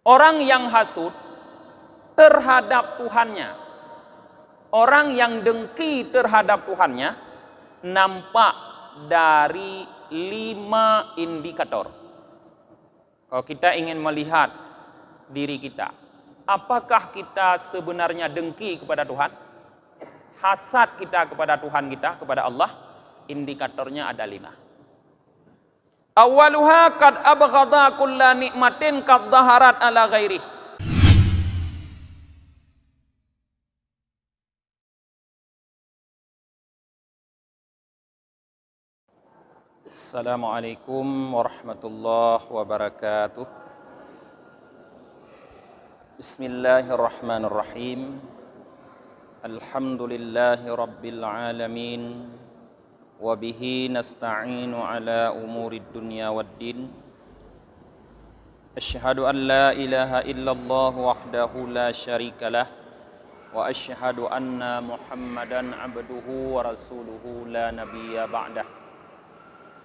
Orang yang hasud terhadap Tuhannya, orang yang dengki terhadap Tuhannya, nampak dari 5 indikator. Kalau kita ingin melihat diri kita, apakah kita sebenarnya dengki kepada Tuhan, hasad kita kepada Tuhan kita, kepada Allah, indikatornya ada 5. Awaluha qad abghadha kulla nikmatin qad dhaharat ala ghairih. Assalamualaikum warahmatullahi wabarakatuh. Bismillahirrahmanirrahim. Alhamdulillahi rabbil alamin. Wabihi nasta'inu ala umurid dunya waddin. Asyhadu an la ilaha illallah wahdahu la syarikalah. Wa asyhadu anna Muhammadan abduhu wa rasuluhu la nabiyya ba'dah.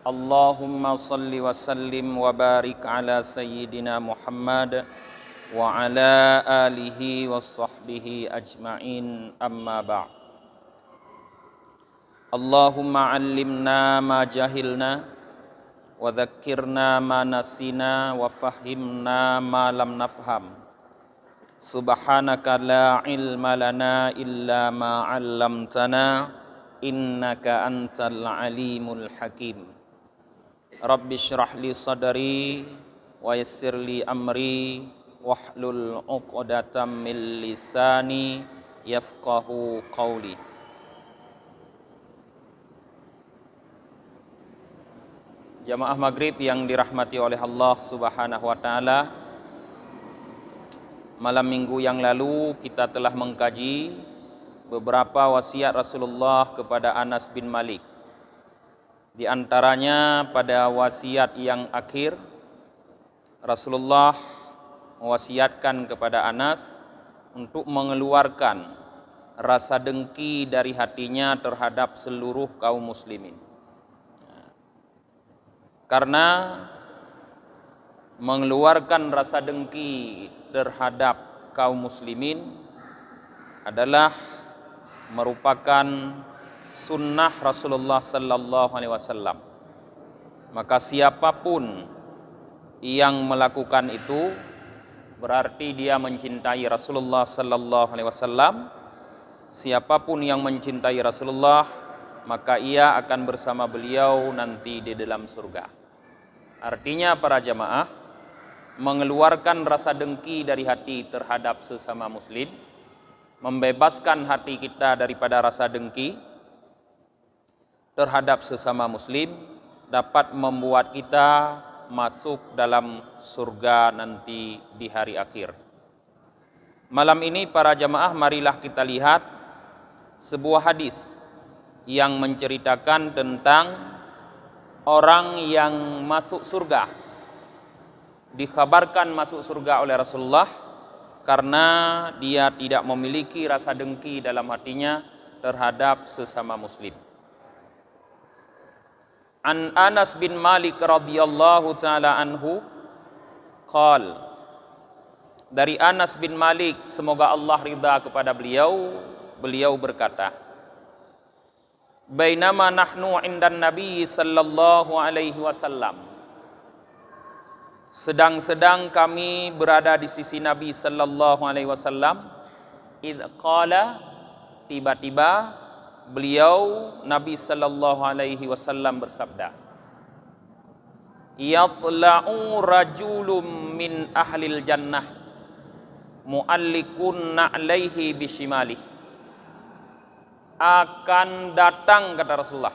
Allahumma salli wa sallim wa barik ala sayyidina Muhammad wa ala alihi wa sahbihi ajma'in, amma ba'd. Allahumma allimna ma jahilna wa dhakkirna ma nasina wa fahimna ma lam nafham. Subhanaka la ilma lana illa ma 'allamtana innaka antal alimul hakim. Rabbi shrah li sadri wa yassir li amri wahlul 'uqdatam min lisani yafqahu qawli. Jamaah maghrib yang dirahmati oleh Allah Subhanahu wa ta'ala, malam minggu yang lalu kita telah mengkaji beberapa wasiat Rasulullah kepada Anas bin Malik. Di antaranya pada wasiat yang akhir, Rasulullah mewasiatkan kepada Anas untuk mengeluarkan rasa dengki dari hatinya terhadap seluruh kaum muslimin. Karena mengeluarkan rasa dengki terhadap kaum muslimin adalah merupakan sunnah Rasulullah sallallahu alaihi wasallam. Maka siapapun yang melakukan itu berarti dia mencintai Rasulullah sallallahu alaihi wasallam. Siapapun yang mencintai Rasulullah, maka ia akan bersama beliau nanti di dalam surga. Artinya para jamaah, mengeluarkan rasa dengki dari hati terhadap sesama muslim, membebaskan hati kita daripada rasa dengki terhadap sesama muslim, dapat membuat kita masuk dalam surga nanti di hari akhir. Malam ini para jamaah, marilah kita lihat sebuah hadis yang menceritakan tentang orang yang masuk surga. Dikabarkan masuk surga oleh Rasulullah karena dia tidak memiliki rasa dengki dalam hatinya terhadap sesama muslim. An Anas bin Malik radhiyallahu ta'ala anhu qal, dari Anas bin Malik, semoga Allah ridha kepada beliau, beliau berkata, bainama nahnu indan Nabi sallallahu alaihi wasallam, sedang-sedang kami berada di sisi Nabi sallallahu alaihi wasallam, idz qala, tiba-tiba beliau Nabi sallallahu alaihi wasallam bersabda, yatla'u rajulun min ahlil jannah mu'allikun na'laihi bishimalih. Akan datang, kata Rasulullah,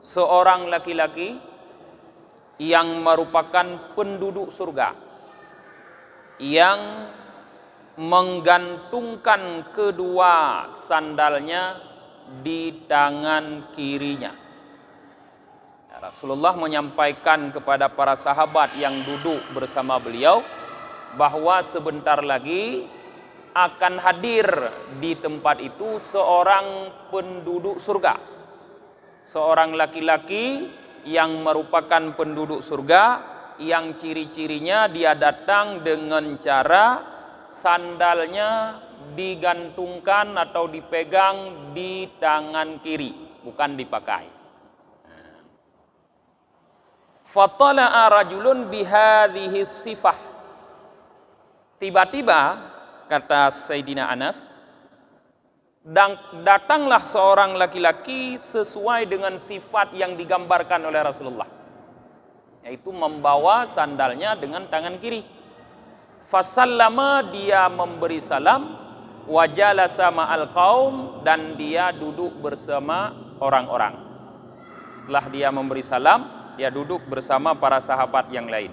seorang laki-laki yang merupakan penduduk surga, yang menggantungkan kedua sandalnya di tangan kirinya. Rasulullah menyampaikan kepada para sahabat yang duduk bersama beliau bahwa sebentar lagi akan hadir di tempat itu seorang penduduk surga, seorang laki-laki yang merupakan penduduk surga yang ciri-cirinya dia datang dengan cara sandalnya digantungkan atau dipegang di tangan kiri, bukan dipakai. Fatala'a rajulun bihadhihi sifah. Tiba-tiba, kata Sayyidina Anas, dan datanglah seorang laki-laki sesuai dengan sifat yang digambarkan oleh Rasulullah, yaitu membawa sandalnya dengan tangan kiri. Fasallama, dia memberi salam, wajalasa ma'al qaum, dan dia duduk bersama orang-orang. Setelah dia memberi salam, dia duduk bersama para sahabat yang lain.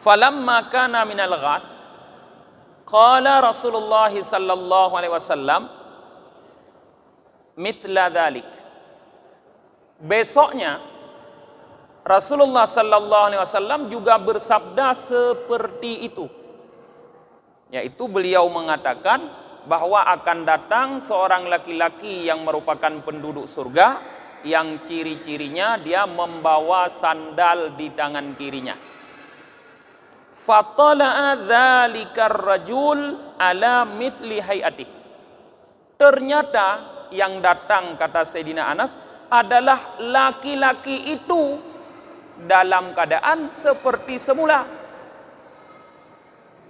Falamma kana minal ghad, qala Rasulullah sallallahu alaihi wasallam mithla dhalik. Besoknya Rasulullah sallallahu alaihi wasallam juga bersabda seperti itu, yaitu beliau mengatakan bahwa akan datang seorang laki-laki yang merupakan penduduk surga, yang ciri-cirinya dia membawa sandal di tangan kirinya. Fatala'a dzalikar rajul ala mithli hayatih. Ternyata yang datang, kata Sayyidina Anas, adalah laki-laki itu dalam keadaan seperti semula.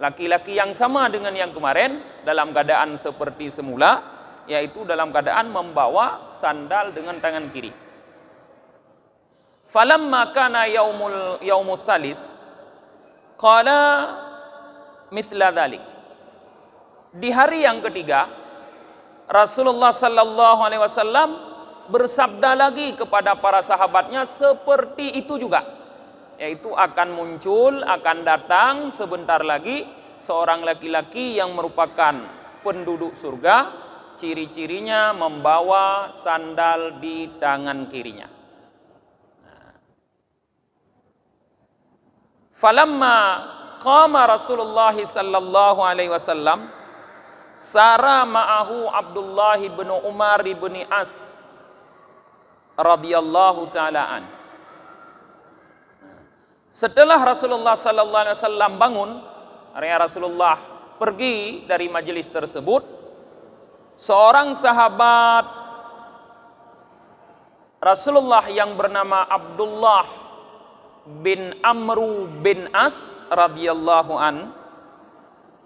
Laki-laki yang sama dengan yang kemarin, dalam keadaan seperti semula, yaitu dalam keadaan membawa sandal dengan tangan kiri. Falamma kana yaumul tsalis qala mithla dzalik. Di hari yang ketiga, Rasulullah sallallahu alaihi wasallam bersabda lagi kepada para sahabatnya seperti itu juga, yaitu akan muncul, akan datang sebentar lagi seorang laki-laki yang merupakan penduduk surga, ciri-cirinya membawa sandal di tangan kirinya. Falamma qama Rasulullah sallallahu alaihi wasallam sara ma'ahu Abdullah bin Umar bin As radhiyallahu ta'ala an. Setelah Rasulullah sallallahu alaihi wasallam bangun, artinya Rasulullah pergi dari majelis tersebut, seorang sahabat Rasulullah yang bernama Abdullah bin Amru bin As radhiyallahu an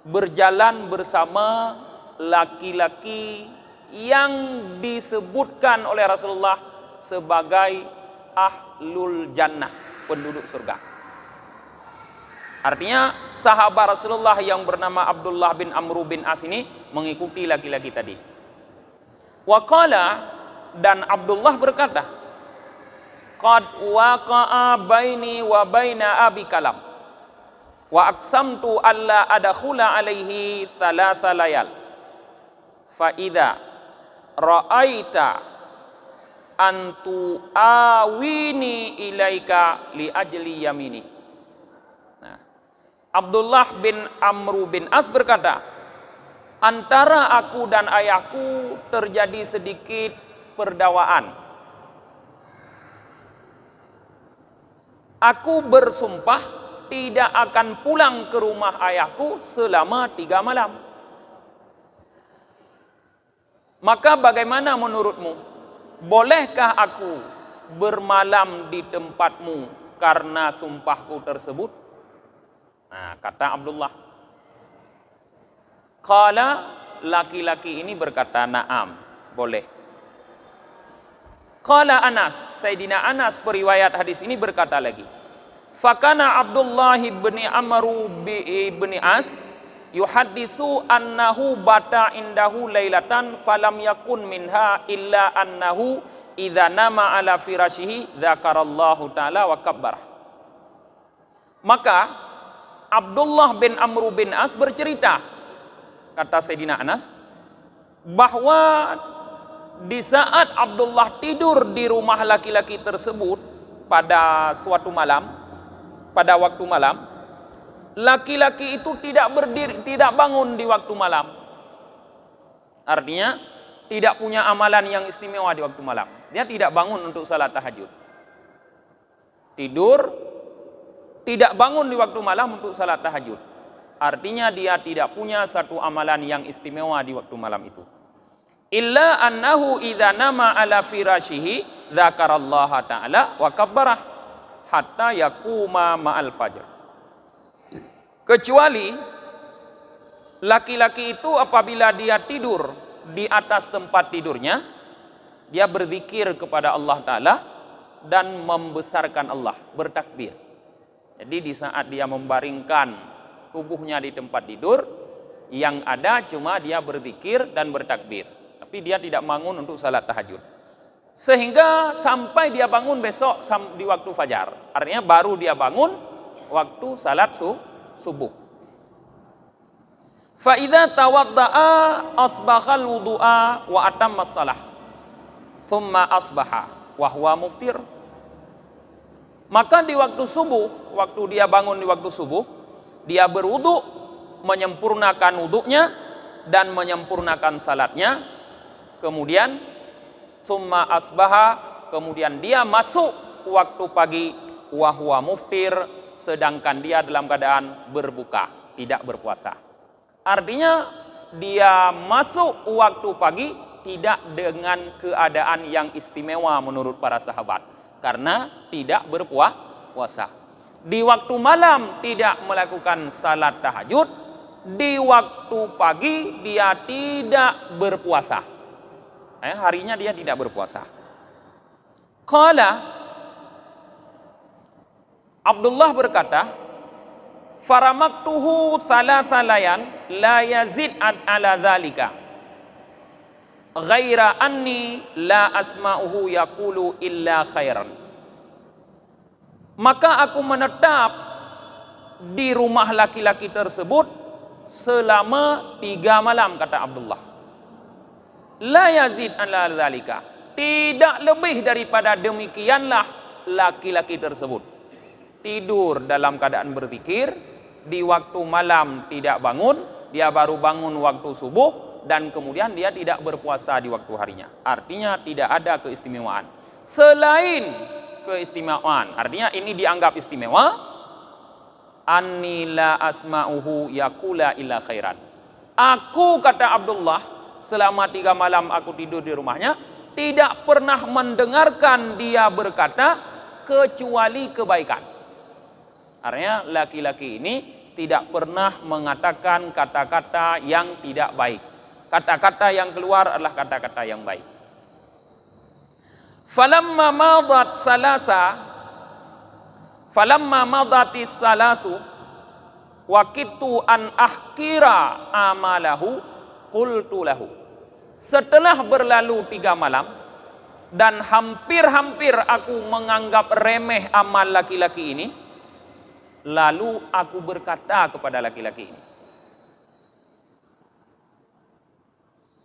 berjalan bersama laki-laki yang disebutkan oleh Rasulullah sebagai ahlul jannah, penduduk surga. Artinya sahabat Rasulullah yang bernama Abdullah bin Amru bin As ini mengikuti laki-laki tadi. Waqala, dan Abdullah berkata, qad waqa'a baini wa baina abi kalam wa aqsamtu alla adkhula alaihi thalatha layal fa idza ra'aita antu awini ilaika li ajli yamini. Nah, Abdullah bin Amru bin As berkata, antara aku dan ayahku terjadi sedikit perdawaan. Aku bersumpah tidak akan pulang ke rumah ayahku selama 3 malam. Maka bagaimana menurutmu? Bolehkah aku bermalam di tempatmu karena sumpahku tersebut? Nah, kata Abdullah. Qala, laki-laki ini berkata, na'am, boleh. Qala Anas, Sayyidina Anas periwayat hadis ini berkata lagi, fakana Abdullah bin Amru bin As yuhaddisu annahu bata indahu lailatan falam yakun minha illa annahu idza nama ala firashihi dzakarallahu taala wa kabbarah. Maka Abdullah bin Amru bin As bercerita, kata Sayyidina Anas, bahwa di saat Abdullah tidur di rumah laki-laki tersebut pada suatu malam, pada waktu malam, laki-laki itu tidak berdiri, tidak bangun di waktu malam. Artinya tidak punya amalan yang istimewa di waktu malam. Dia tidak bangun untuk salat tahajud. tidur, tidak bangun di waktu malam untuk salat tahajud. Artinya dia tidak punya satu amalan yang istimewa di waktu malam itu. Illa annahu idza nama ala firashihi dzakarallaha ta'ala wa kabbarah hatta yaquma ma'al fajr. Kecuali laki-laki itu apabila dia tidur di atas tempat tidurnya, dia berzikir kepada Allah Ta'ala dan membesarkan Allah, bertakbir. Jadi di saat dia membaringkan tubuhnya di tempat tidur, yang ada cuma dia berzikir dan bertakbir. Tapi dia tidak bangun untuk salat tahajud. Sehingga sampai dia bangun besok di waktu fajar. Artinya baru dia bangun waktu salat subuh. Fa idza tawadda'a asbaghal wudu'a wa atamma shalah. Tsumma asbaha wa huwa muftir. Maka di waktu subuh, waktu dia bangun di waktu subuh, dia berwudu, menyempurnakan wudunya dan menyempurnakan salatnya. Kemudian summa asbaha, kemudian dia masuk waktu pagi, wa huwa muftir, sedangkan dia dalam keadaan berbuka, tidak berpuasa. Artinya dia masuk waktu pagi tidak dengan keadaan yang istimewa menurut para sahabat, karena tidak berpuasa. Di waktu malam tidak melakukan salat tahajud, di waktu pagi dia tidak berpuasa. Harinya dia tidak berpuasa. Qala, Abdullah berkata, faramaktuhu salasalayan la yazid ala dzalika ghaira anni la asma'uhu yaqulu illa khairan. Maka aku menetap di rumah laki-laki tersebut selama 3 malam, kata Abdullah. La yazid ala dzalika, tidak lebih daripada demikianlah laki-laki tersebut. Tidur dalam keadaan berzikir, di waktu malam tidak bangun, dia baru bangun waktu subuh, dan kemudian dia tidak berpuasa di waktu harinya. Artinya tidak ada keistimewaan. Selain keistimewaan, artinya ini dianggap istimewa, anni la asma'uhu yaqula illa khairan. Aku, kata Abdullah, selama 3 malam aku tidur di rumahnya, tidak pernah mendengarkan dia berkata kecuali kebaikan. Artinya laki-laki ini tidak pernah mengatakan kata-kata yang tidak baik. Kata-kata yang keluar adalah kata-kata yang baik. Falamma madatis salasu wakitu an ahkira amalahu qultu lahu. Setelah berlalu 3 malam dan hampir-hampir aku menganggap remeh amal laki-laki ini, lalu aku berkata kepada laki-laki ini,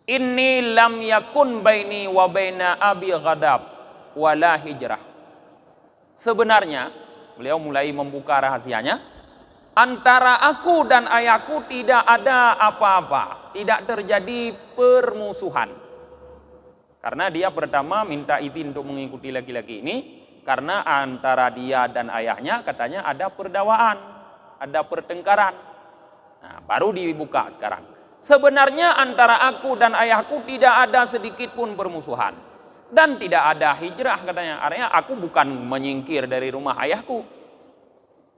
inni lam yakun baini wa baina abi ghadab wala hijrah. Sebenarnya, beliau mulai membuka rahasianya, antara aku dan ayahku tidak ada apa-apa, tidak terjadi permusuhan. Karena dia pertama minta izin untuk mengikuti laki-laki ini, karena antara dia dan ayahnya katanya ada perdawaan, ada pertengkaran. Nah, baru dibuka sekarang. Sebenarnya antara aku dan ayahku tidak ada sedikit pun permusuhan. Dan tidak ada hijrah, katanya. Artinya aku bukan menyingkir dari rumah ayahku.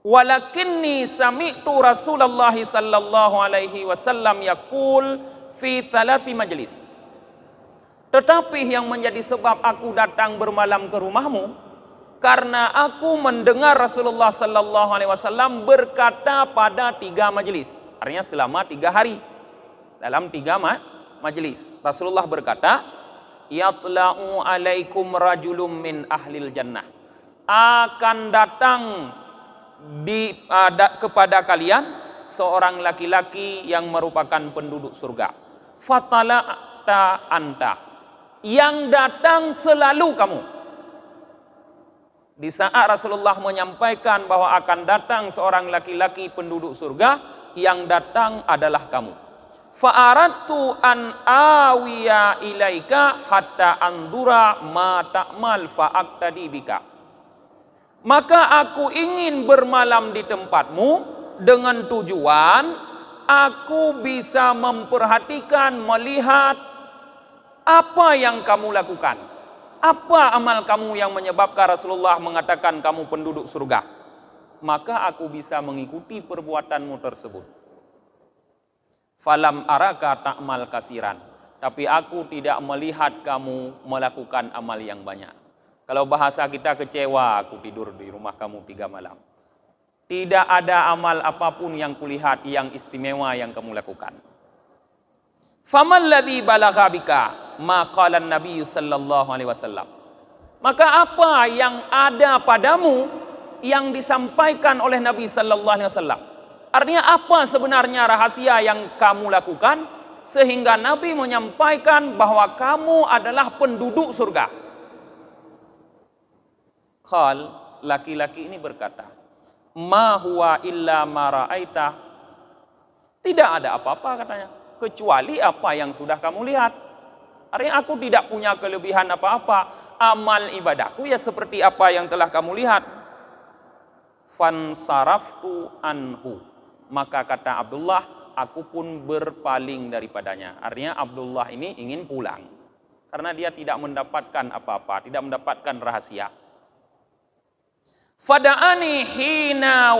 Walakinni sami'tu Rasulullah sallallahu alaihi wasallam yaqul fi 3 majlis. Tetapi yang menjadi sebab aku datang bermalam ke rumahmu, karena aku mendengar Rasulullah sallallahu alaihi wasallam berkata pada 3 majlis. Artinya selama 3 hari. Dalam 3 majlis. Rasulullah berkata, yatla'u alaikum rajulum min ahlil jannah. Akan datang kepada kalian seorang laki-laki yang merupakan penduduk surga. Fatala'ta anta. Yang datang selalu kamu. Di saat Rasulullah menyampaikan bahwa akan datang seorang laki-laki penduduk surga, yang datang adalah kamu. Fa'aradtu an awiya ilaika hatta andura ma ta'mal fa'aqtadi bika. Maka aku ingin bermalam di tempatmu dengan tujuan aku bisa memperhatikan, melihat apa yang kamu lakukan. Apa amal kamu yang menyebabkan Rasulullah mengatakan kamu penduduk surga. Maka aku bisa mengikuti perbuatanmu tersebut. Falam araka ta'mal kasiran. Tapi aku tidak melihat kamu melakukan amal yang banyak. Kalau bahasa kita kecewa, aku tidur di rumah kamu 3 malam. Tidak ada amal apapun yang kulihat yang istimewa yang kamu lakukan. Famal ladzi balagha bika ma qala an-nabiy sallallahu alaihi wasallam. Maka apa yang ada padamu yang disampaikan oleh Nabi sallallahu alaihi wasallam? Artinya apa sebenarnya rahasia yang kamu lakukan sehingga Nabi menyampaikan bahwa kamu adalah penduduk surga? Qal, laki-laki ini berkata, ma huwa illa ma ra'aita. Tidak ada apa-apa katanya, kecuali apa yang sudah kamu lihat. Artinya aku tidak punya kelebihan apa-apa. Amal ibadahku ya seperti apa yang telah kamu lihat. Fansaraftu anhu. Maka kata Abdullah, aku pun berpaling daripadanya. Artinya Abdullah ini ingin pulang. Karena dia tidak mendapatkan apa-apa, tidak mendapatkan rahasia. Fada'ani hina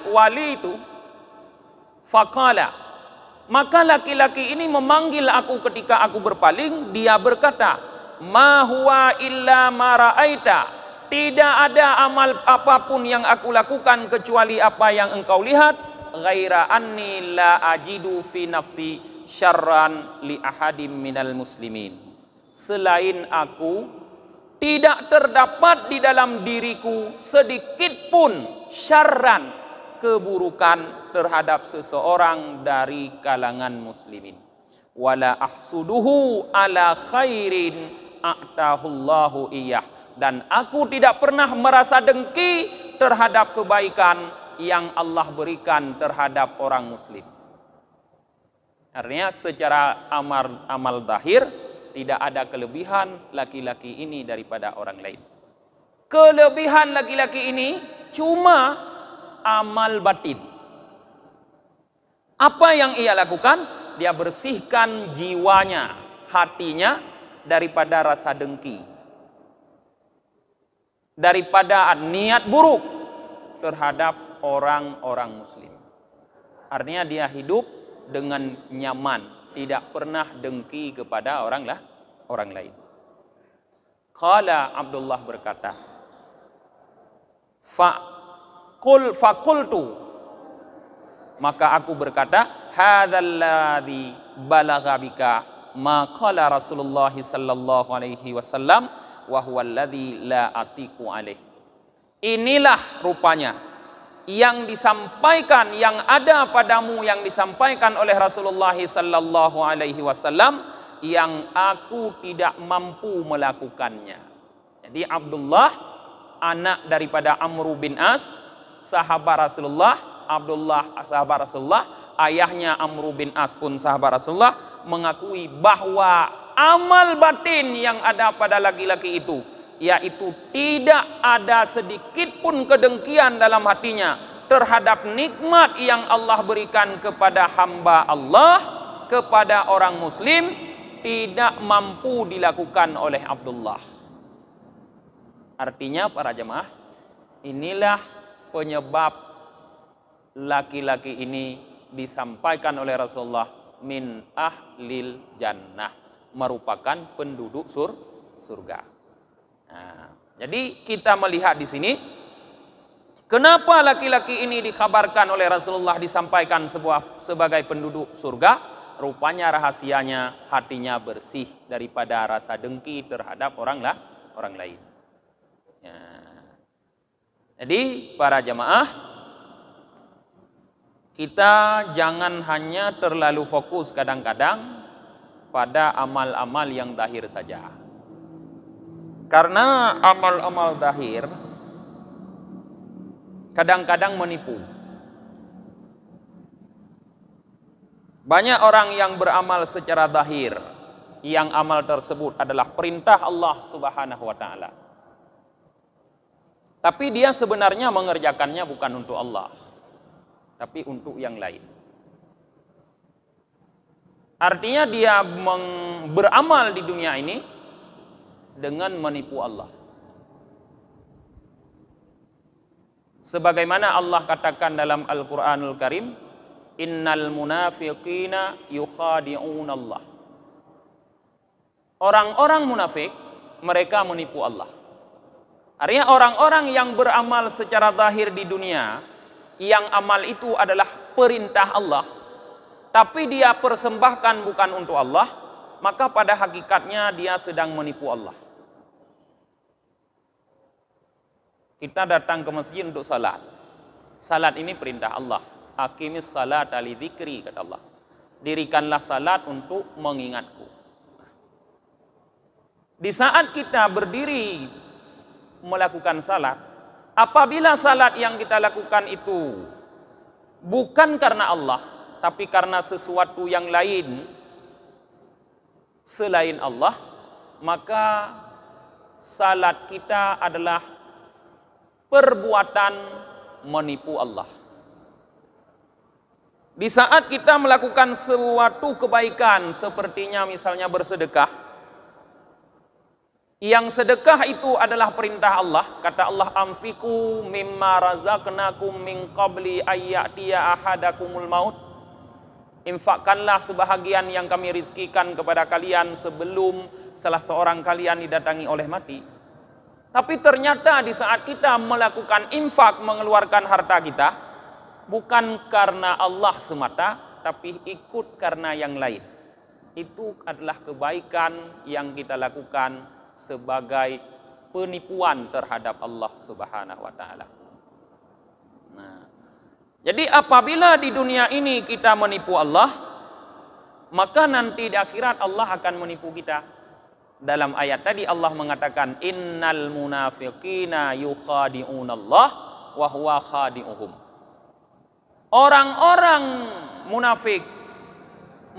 walitu faqala. Maka laki-laki ini memanggil aku ketika aku berpaling. Dia berkata, ma huwa illa ma ra'aita. Tidak ada amal apapun yang aku lakukan kecuali apa yang engkau lihat. Ghaira anni la ajidu fi nafsi syarran li ahadim minal muslimin. Selain aku, tidak terdapat di dalam diriku sedikit pun syarran, keburukan terhadap seseorang dari kalangan muslimin. Wala ahsuduhu ala khairin a'tahullahu iyah. Dan aku tidak pernah merasa dengki terhadap kebaikan yang Allah berikan terhadap orang muslim. Artinya secara amal zahir tidak ada kelebihan laki-laki ini daripada orang lain. Kelebihan laki-laki ini cuma amal batin. Apa yang ia lakukan? Dia bersihkan jiwanya, hatinya daripada rasa dengki, daripada niat buruk terhadap orang-orang muslim. Artinya dia hidup dengan nyaman, tidak pernah dengki kepada orang lain. Qala, Abdullah berkata, Fakultu, maka aku berkata, hadzalladzi balagha bika ma qala Rasulullah sallallahu alaihi wasallam wa huwa alladzi la atiqu alaih. Inilah rupanya yang disampaikan, yang ada padamu, yang disampaikan oleh Rasulullah sallallahu alaihi wasallam, yang aku tidak mampu melakukannya. Jadi Abdullah, anak daripada Amr bin As, sahabat Rasulullah. Abdullah sahabat Rasulullah, ayahnya Amr bin As pun sahabat Rasulullah, mengakui bahwa amal batin yang ada pada laki-laki itu, yaitu tidak ada sedikit pun kedengkian dalam hatinya terhadap nikmat yang Allah berikan kepada hamba Allah, kepada orang muslim, tidak mampu dilakukan oleh Abdullah. Artinya para jemaah, inilah penyebab laki-laki ini disampaikan oleh Rasulullah min ahlil jannah, merupakan penduduk surga. Nah, jadi kita melihat di sini kenapa laki-laki ini dikabarkan oleh Rasulullah disampaikan sebagai penduduk surga. Rupanya rahasianya hatinya bersih daripada rasa dengki terhadap orang lain. Ya. Jadi para jamaah, kita jangan hanya terlalu fokus kadang-kadang pada amal-amal yang zahir saja. Karena amal-amal zahir kadang-kadang menipu. Banyak orang yang beramal secara zahir, yang amal tersebut adalah perintah Allah Subhanahu wa taala. Tapi dia sebenarnya mengerjakannya bukan untuk Allah, tapi untuk yang lain. Artinya dia beramal di dunia ini dengan menipu Allah. Sebagaimana Allah katakan dalam Al-Quranul Karim, innal munafiqina yukhadi'un Allah. Orang-orang munafik, mereka menipu Allah. Artinya orang-orang yang beramal secara zahir di dunia, yang amal itu adalah perintah Allah, tapi dia persembahkan bukan untuk Allah, maka pada hakikatnya dia sedang menipu Allah. Kita datang ke masjid untuk salat. Salat ini perintah Allah. Aqimis salata li dzikri, kata Allah. Dirikanlah salat untuk mengingatku. Di saat kita berdiri melakukan salat, apabila salat yang kita lakukan itu bukan karena Allah, tapi karena sesuatu yang lain selain Allah, maka salat kita adalah perbuatan menipu Allah. Di saat kita melakukan suatu kebaikan, sepertinya misalnya bersedekah, yang sedekah itu adalah perintah Allah. Kata Allah, anfiqu mimma razaqnakum min qabli ayyatiya ahadakumul maut. Infakkanlah sebahagian yang kami rizkikan kepada kalian sebelum salah seorang kalian didatangi oleh mati. Tapi ternyata di saat kita melakukan infak, mengeluarkan harta kita, bukan karena Allah semata, tapi ikut karena yang lain. Itu adalah kebaikan yang kita lakukan sebagai penipuan terhadap Allah Subhanahu wa taala. Nah, jadi apabila di dunia ini kita menipu Allah, maka nanti di akhirat Allah akan menipu kita. Dalam ayat tadi Allah mengatakan innal munafiqina yukhadi'unallah wa huwa khadi'uhum. Orang-orang munafik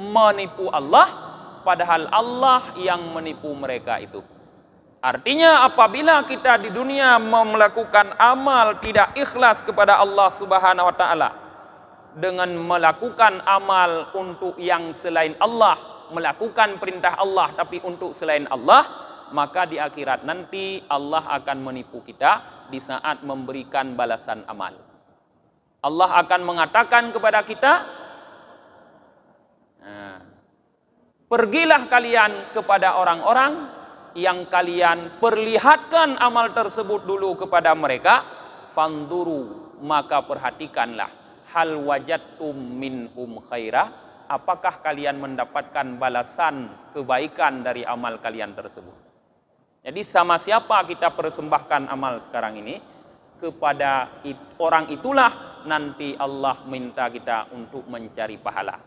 menipu Allah, padahal Allah yang menipu mereka itu. Artinya apabila kita di dunia melakukan amal tidak ikhlas kepada Allah Subhanahu wa taala, dengan melakukan amal untuk yang selain Allah, melakukan perintah Allah tapi untuk selain Allah, maka di akhirat nanti Allah akan menipu kita di saat memberikan balasan amal. Allah akan mengatakan kepada kita, pergilah kalian kepada orang-orang yang kalian perlihatkan amal tersebut dulu kepada mereka, fanduru, maka perhatikanlah, hal wajadtum minhum khairah, apakah kalian mendapatkan balasan kebaikan dari amal kalian tersebut. Jadi sama siapa kita persembahkan amal sekarang ini, kepada orang itulah nanti Allah minta kita untuk mencari pahala.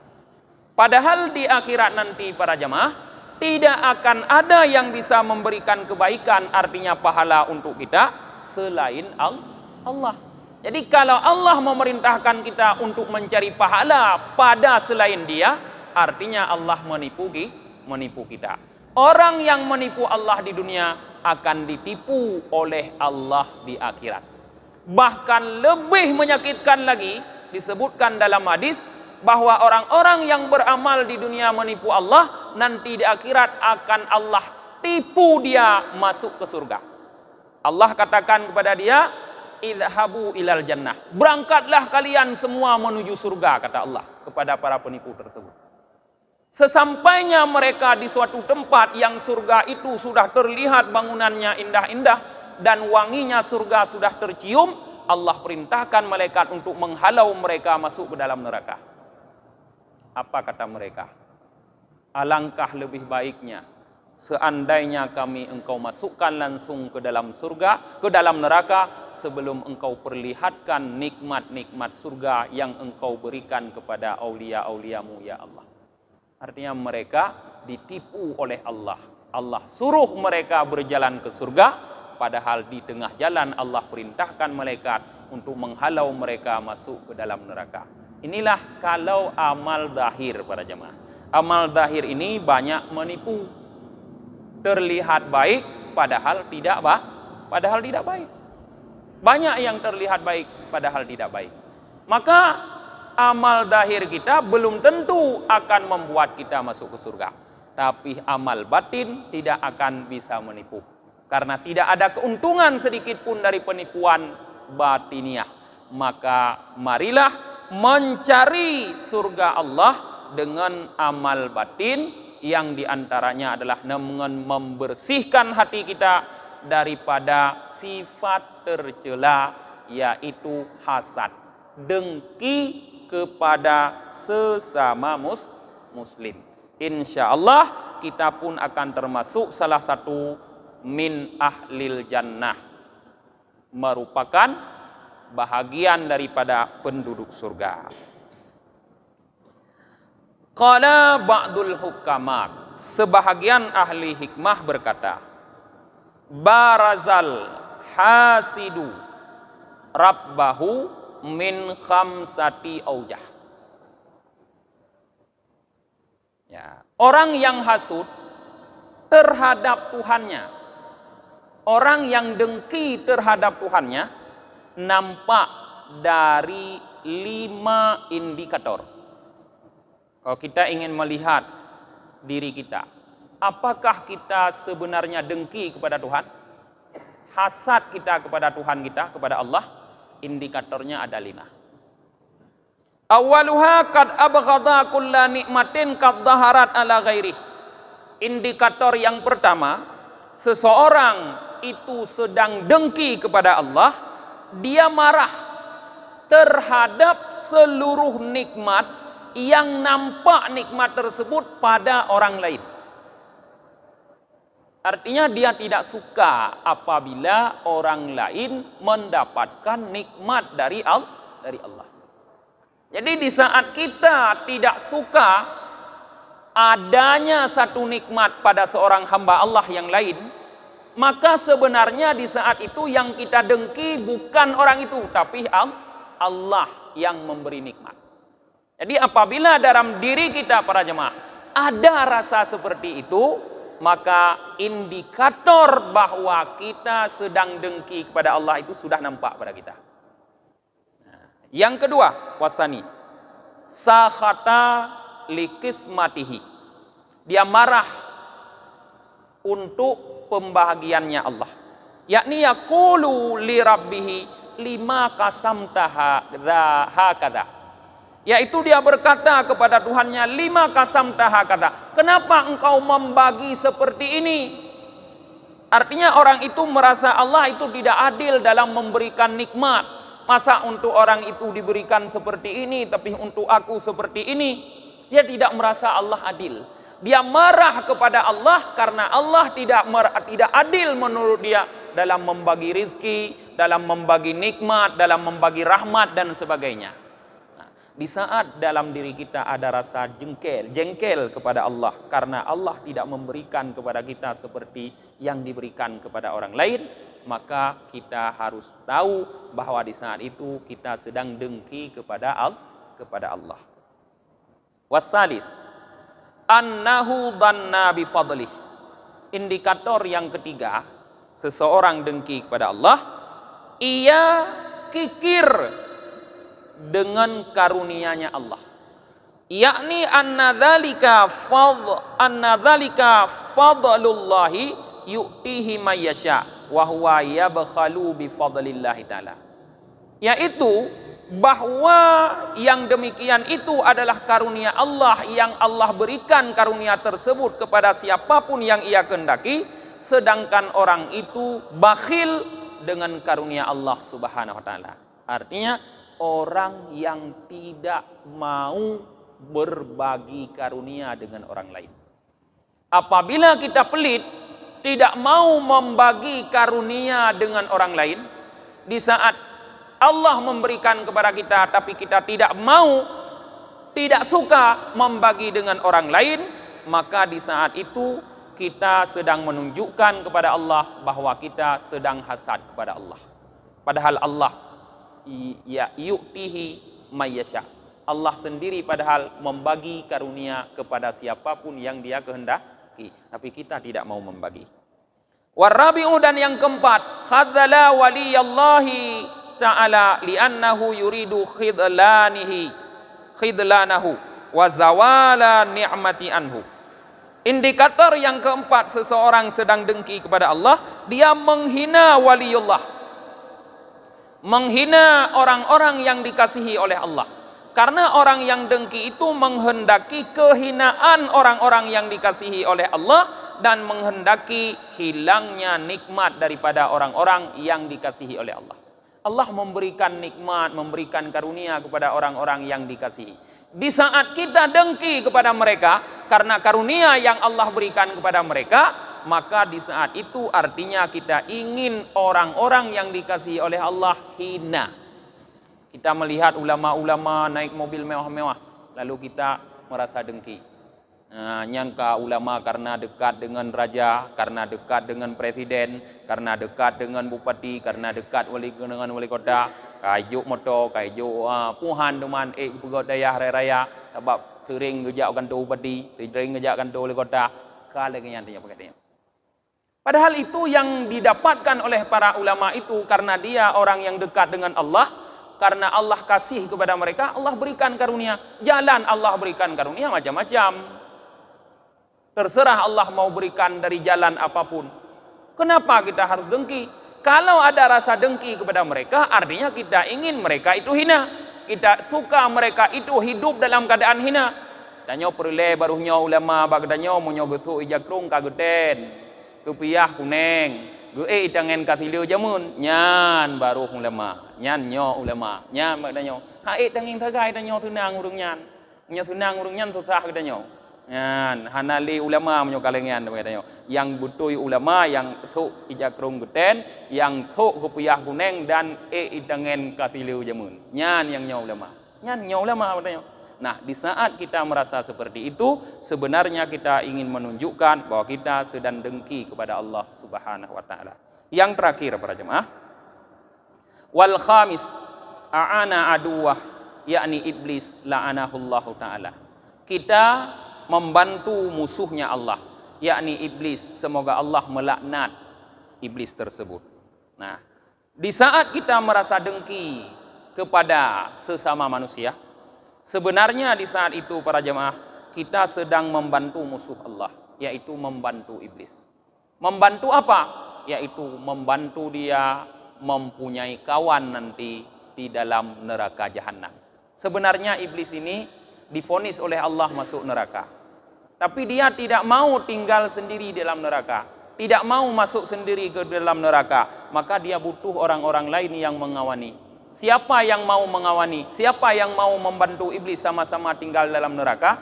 Padahal di akhirat nanti para jamaah, tidak akan ada yang bisa memberikan kebaikan, artinya pahala untuk kita selain Allah. Jadi kalau Allah memerintahkan kita untuk mencari pahala pada selain Dia, artinya Allah menipu kita. Orang yang menipu Allah di dunia akan ditipu oleh Allah di akhirat. Bahkan lebih menyakitkan lagi, disebutkan dalam hadis bahwa orang-orang yang beramal di dunia menipu Allah, nanti di akhirat akan Allah tipu dia masuk ke surga. Allah katakan kepada dia, idhabu ilal jannah, berangkatlah kalian semua menuju surga, kata Allah kepada para penipu tersebut. Sesampainya mereka di suatu tempat yang surga itu sudah terlihat bangunannya indah-indah dan wanginya surga sudah tercium, Allah perintahkan malaikat untuk menghalau mereka masuk ke dalam neraka. Apa kata mereka? Alangkah lebih baiknya seandainya kami engkau masukkan langsung ke dalam surga, ke dalam neraka, sebelum engkau perlihatkan nikmat-nikmat surga yang engkau berikan kepada aulia-auliamu ya Allah. Artinya mereka ditipu oleh Allah. Allah suruh mereka berjalan ke surga, padahal di tengah jalan Allah perintahkan malaikat untuk menghalau mereka masuk ke dalam neraka. Inilah kalau amal zahir para jemaah. Amal zahir ini banyak menipu. Terlihat baik padahal tidak baik. Banyak yang terlihat baik padahal tidak baik. Maka amal zahir kita belum tentu akan membuat kita masuk ke surga. Tapi amal batin tidak akan bisa menipu. Karena tidak ada keuntungan sedikit pun dari penipuan batiniah. Maka marilah mencari surga Allah dengan amal batin yang diantaranya adalah dengan membersihkan hati kita daripada sifat tercela, yaitu hasad, dengki kepada sesama muslim. Insya Allah kita pun akan termasuk salah satu min ahlil jannah, merupakan bahagian daripada penduduk surga. Qala ba'dul hukamat, sebahagian ahli hikmah berkata, barazal hasidu rabbahu min khamsati aujah. Ya, orang yang hasud terhadap Tuhannya, orang yang dengki terhadap Tuhannya, nampak dari 5 indikator. Kalau kita ingin melihat diri kita, apakah kita sebenarnya dengki kepada Tuhan? Hasad kita kepada Tuhan kita, kepada Allah? Indikatornya ada 5. Awaluha qad abghadha kulla nikmatin qad dhaharat ala ghairih. Indikator yang pertama, seseorang itu sedang dengki kepada Allah, dia marah terhadap seluruh nikmat yang nampak nikmat tersebut pada orang lain. Artinya dia tidak suka apabila orang lain mendapatkan nikmat dari Allah. Jadi di saat kita tidak suka adanya satu nikmat pada seorang hamba Allah yang lain, maka sebenarnya di saat itu yang kita dengki bukan orang itu, tapi Allah yang memberi nikmat. Jadi apabila dalam diri kita para jemaah ada rasa seperti itu, maka indikator bahwa kita sedang dengki kepada Allah itu sudah nampak pada kita. Yang kedua, wasani, sakhata likismatihi. Dia marah untuk pembahagiannya Allah. Yakni yaqulu li rabbihi lima qasamtaha hakadha. Yaitu dia berkata kepada Tuhannya, lima qasamtaha hakadha. Kenapa engkau membagi seperti ini? Artinya orang itu merasa Allah itu tidak adil dalam memberikan nikmat. Masa untuk orang itu diberikan seperti ini, tapi untuk aku seperti ini? Dia tidak merasa Allah adil. Dia marah kepada Allah karena Allah tidak adil menurut dia dalam membagi rizki, dalam membagi nikmat, dalam membagi rahmat dan sebagainya. Nah, di saat dalam diri kita ada rasa jengkel kepada Allah karena Allah tidak memberikan kepada kita seperti yang diberikan kepada orang lain, maka kita harus tahu bahwa di saat itu kita sedang dengki kepada Allah. Wasalis annahu dhanna bi fadlih. Indikator yang ketiga, seseorang dengki kepada Allah, ia kikir dengan karunia-Nya Allah. Yakni anna dzalika fadlullahi yu'tihi may yasha wa huwa yabkhalu bi fadlillahi ta'ala. Yaitu bahwa yang demikian itu adalah karunia Allah yang Allah berikan karunia tersebut kepada siapapun yang ia kehendaki, sedangkan orang itu bakhil dengan karunia Allah Subhanahu wa taala. Artinya orang yang tidak mau berbagi karunia dengan orang lain. Apabila kita pelit, tidak mau membagi karunia dengan orang lain, di saat Allah memberikan kepada kita tapi kita tidak mau, tidak suka membagi dengan orang lain, maka di saat itu kita sedang menunjukkan kepada Allah bahwa kita sedang hasad kepada Allah. Padahal Allah ya yu'tihi may yasha. Allah sendiri padahal membagi karunia kepada siapapun yang Dia kehendaki, tapi kita tidak mau membagi. Warabi'u, dan yang keempat, khadzala waliyallahi ta'ala li'annahu yuridu khidlanahu wa zawala ni'mati anhu. Indikator yang keempat seseorang sedang dengki kepada Allah, dia menghina waliullah, menghina orang-orang yang dikasihi oleh Allah. Karena orang yang dengki itu menghendaki kehinaan orang-orang yang dikasihi oleh Allah dan menghendaki hilangnya nikmat daripada orang-orang yang dikasihi oleh Allah. Allah memberikan nikmat, memberikan karunia kepada orang-orang yang dikasihi. Di saat kita dengki kepada mereka karena karunia yang Allah berikan kepada mereka, maka di saat itu artinya kita ingin orang-orang yang dikasihi oleh Allah hina. Kita melihat ulama-ulama naik mobil mewah-mewah, lalu kita merasa dengki. Nyangka ulama karena dekat dengan raja, karena dekat dengan presiden, karena dekat dengan bupati, karena dekat dengan wali kota, kajuk motor, kajuk puhan teman pegot daya hari raya, sebab sering ngejak kantor bupati, sering ngejak kantor wali kota, kalah kenyantanya pakainya. Padahal itu yang didapatkan oleh para ulama itu karena dia orang yang dekat dengan Allah. Karena Allah kasih kepada mereka, Allah berikan karunia. Jalan Allah berikan karunia macam-macam. Terserah Allah mau berikan dari jalan apapun. Kenapa kita harus dengki? Kalau ada rasa dengki kepada mereka, artinya kita ingin mereka itu hina. Kita suka mereka itu hidup dalam keadaan hina. Danyo perle baruhnya ulama bagdanyo munyo gesu ijakrung kaguten. Kepiah kuneng. Gue tangan kasilu jamun nyan baru ulama nyan nyo ulama nyan bagdanyo hae tangin tagai danyo tunang urung nyan nya tunang urung nyan susah danyo nyan hanali ulama menyo kalengan bagdanyo yang butui ulama yang thu ijakrung guten yang thu kepiah kuneng dan tangan kasilu jamun nyan yang nyo ulama bagdanyo. Nah, di saat kita merasa seperti itu, sebenarnya kita ingin menunjukkan bahwa kita sedang dengki kepada Allah Subhanahu wa taala. Yang terakhir para jemaah, wal khamis a'ana aduwah, yakni iblis la'anahullahu taala. Kita membantu musuhnya Allah, yakni iblis, semoga Allah melaknat iblis tersebut. Nah, di saat kita merasa dengki kepada sesama manusia, sebenarnya di saat itu para jemaah kita sedang membantu musuh Allah, yaitu membantu iblis. Membantu apa? Yaitu membantu dia mempunyai kawan nanti di dalam neraka jahanam. Sebenarnya iblis ini divonis oleh Allah masuk neraka. Tapi dia tidak mau tinggal sendiri di dalam neraka, tidak mau masuk sendiri ke dalam neraka, maka dia butuh orang-orang lain yang mengawani. Siapa yang mau mengawani? Siapa yang mau membantu iblis sama-sama tinggal dalam neraka?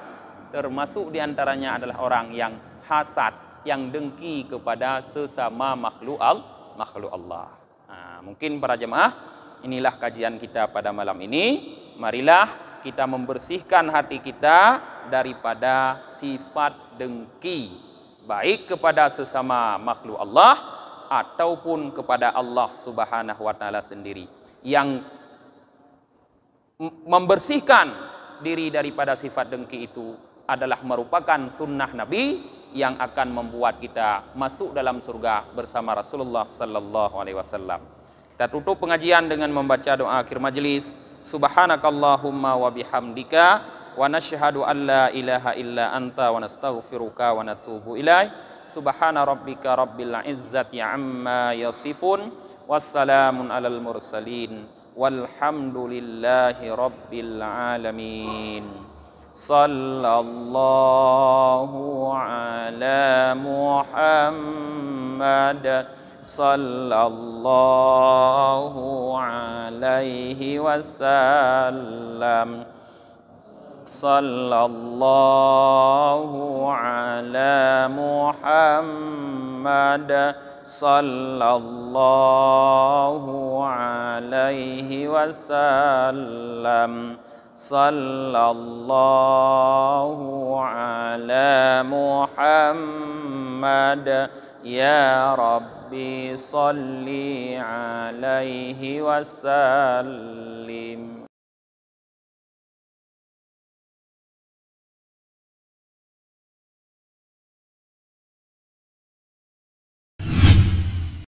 Termasuk diantaranya adalah orang yang hasad, yang dengki kepada sesama makhluk Allah. Nah, mungkin para jemaah, inilah kajian kita pada malam ini. Marilah kita membersihkan hati kita daripada sifat dengki, baik kepada sesama makhluk Allah ataupun kepada Allah Subhanahu wa taala sendiri. Yang membersihkan diri daripada sifat dengki itu adalah merupakan sunnah Nabi yang akan membuat kita masuk dalam surga bersama Rasulullah sallallahu alaihi wasallam. Kita tutup pengajian dengan membaca doa akhir majlis. Subhanakallahumma wa bihamdika wa nashhadu an la ilaha illa anta wa nastaghfiruka wa natubu ilaih. Subhana rabbika rabbil izzati amma yasifun. Wassalamun alal mursalin walhamdulillahi rabbil alamin. Sallallahu ala Muhammad sallallahu alaihi wasallam. Sallallahu ala Muhammad sallallahu alaihi wasallam. Sallallahu ala Muhammad ya Rabbi salli alaihi wasallim.